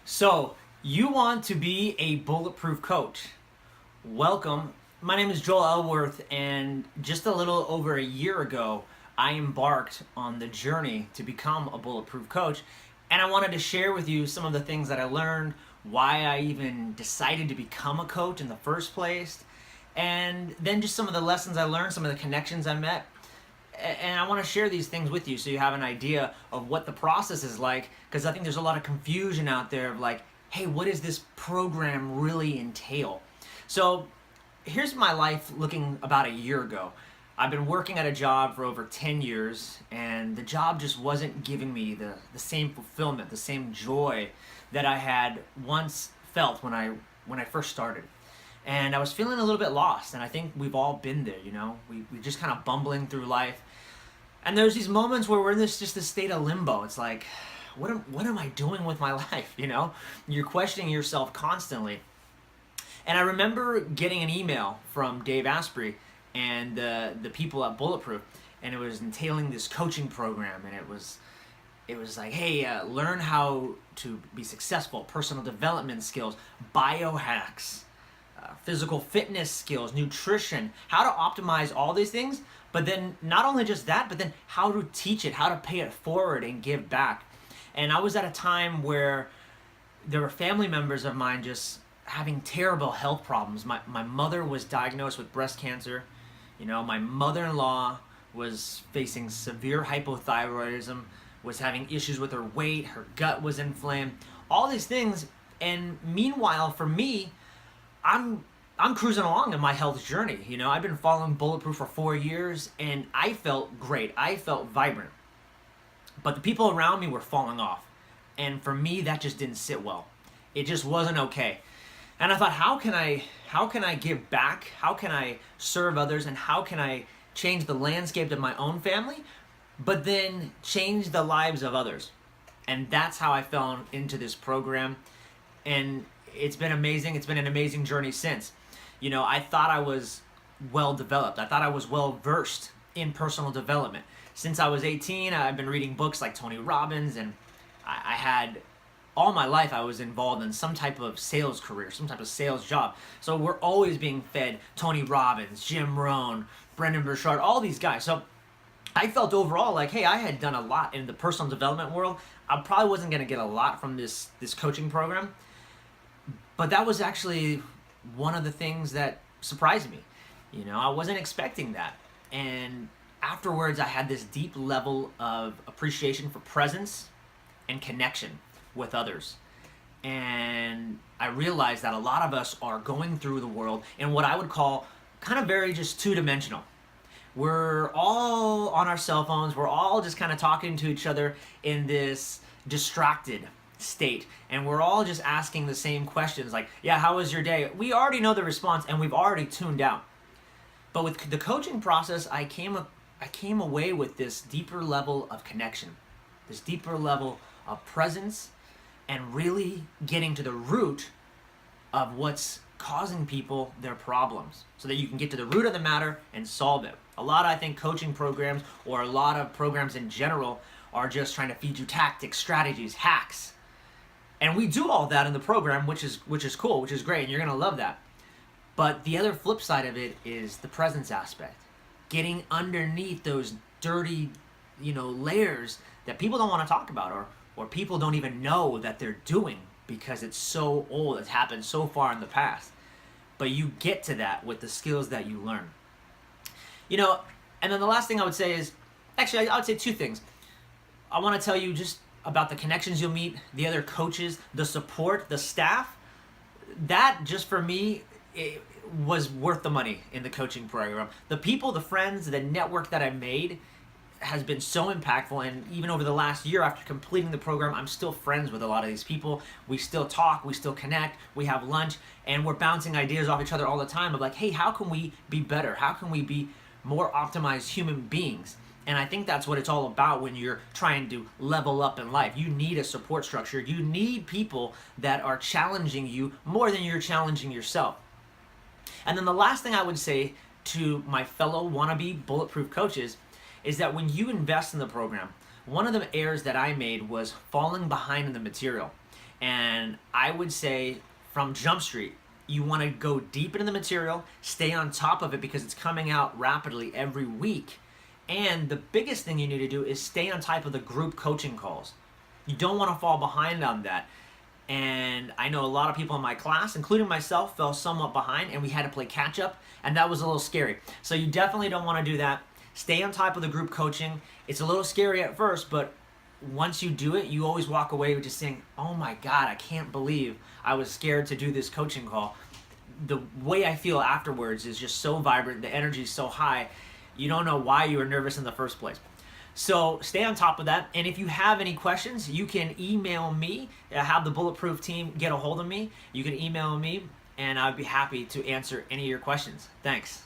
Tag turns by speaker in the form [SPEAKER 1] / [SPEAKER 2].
[SPEAKER 1] So, you want to be a bulletproof coach. Welcome. My name is Joel Aylworth, and just a little over a year ago, I embarked on the journey to become a bulletproof coach. And I wanted to share with you some of the things that I learned, why I even decided to become a coach in the first place, and then just some of the lessons I learned, some of the connections I met. And I want to share these things with you so you have an idea of what the process is like, because I think there's a lot of confusion out there of like, hey, what does this program really entail? So here's my life looking about a year ago. I've been working at a job for over 10 years, and the job just wasn't giving me the same fulfillment, the same joy that I had once felt when I first started. And I was feeling a little bit lost, and I think we've all been there, we're just kind of bumbling through life. And there's these moments where we're in this state of limbo. It's like, what am I doing with my life, You're questioning yourself constantly. And I remember getting an email from Dave Asprey and the people at Bulletproof, and it was entailing this coaching program, and it was like, hey, learn how to be successful, personal development skills, biohacks, physical fitness skills, nutrition, how to optimize all these things, but then not only just that, but then how to teach it, how to pay it forward and give back. And I was at a time where there were family members of mine just having terrible health problems. My mother was diagnosed with breast cancer. My mother-in-law was facing severe hypothyroidism, was having issues with her weight, her gut was inflamed, all these things. And meanwhile, for me, I'm cruising along in my health journey. I've been following Bulletproof for 4 years, and I felt great. I felt vibrant. But the people around me were falling off. And for me, that just didn't sit well. It just wasn't okay. And I thought, how can I give back? How can I serve others? And how can I change the landscape of my own family, but then change the lives of others? And that's how I fell into this program. And it's been amazing. It's been an amazing journey since. I thought I was well developed. I thought I was well versed in personal development. Since I was 18, I've been reading books like Tony Robbins, and I had all my life I was involved in some type of sales career, some type of sales job. So we're always being fed Tony Robbins, Jim Rohn, Brendan Burchard, all these guys. So I felt overall like, hey, I had done a lot in the personal development world. I probably wasn't going to get a lot from this coaching program. But that was actually one of the things that surprised me. I wasn't expecting that. And afterwards, I had this deep level of appreciation for presence and connection with others. And I realized that a lot of us are going through the world in what I would call kind of very just two-dimensional. We're all on our cell phones. We're all just kind of talking to each other in this distracted state, and we're all just asking the same questions like, yeah, how was your day? We already know the response, and we've already tuned out. But with the coaching process, I came away with this deeper level of connection, this deeper level of presence, and really getting to the root of what's causing people their problems, so that you can get to the root of the matter and solve it. A lot, I think, coaching programs, or a lot of programs in general, are just trying to feed you tactics, strategies, hacks. And we do all that in the program, which is cool, which is great, and you're going to love that. But the other flip side of it is the presence aspect. Getting underneath those dirty, layers that people don't want to talk about, or people don't even know that they're doing because it's so old, it's happened so far in the past. But you get to that with the skills that you learn. And then the last thing I would say is, actually, I would say two things. I want to tell you just about the connections you'll meet, the other coaches, the support, the staff. That, just for me, it was worth the money in the coaching program. The people, the friends, the network that I made has been so impactful. And even over the last year after completing the program, I'm still friends with a lot of these people. We still talk, we still connect, we have lunch, and we're bouncing ideas off each other all the time of like, hey, how can we be better? How can we be more optimized human beings? And I think that's what it's all about when you're trying to level up in life. You need a support structure. You need people that are challenging you more than you're challenging yourself. And then the last thing I would say to my fellow wannabe bulletproof coaches is that when you invest in the program, one of the errors that I made was falling behind in the material. And I would say from Jump Street, you want to go deep into the material, stay on top of it because it's coming out rapidly every week. And the biggest thing you need to do is stay on top of the group coaching calls. You don't want to fall behind on that. And I know a lot of people in my class, including myself, fell somewhat behind and we had to play catch up, and that was a little scary. So you definitely don't want to do that. Stay on top of the group coaching. It's a little scary at first, but once you do it, you always walk away with just saying, oh my God, I can't believe I was scared to do this coaching call. The way I feel afterwards is just so vibrant. The energy is so high. You don't know why you were nervous in the first place. So stay on top of that. And if you have any questions, you can email me, have the Bulletproof team get a hold of me. You can email me and I'd be happy to answer any of your questions. Thanks.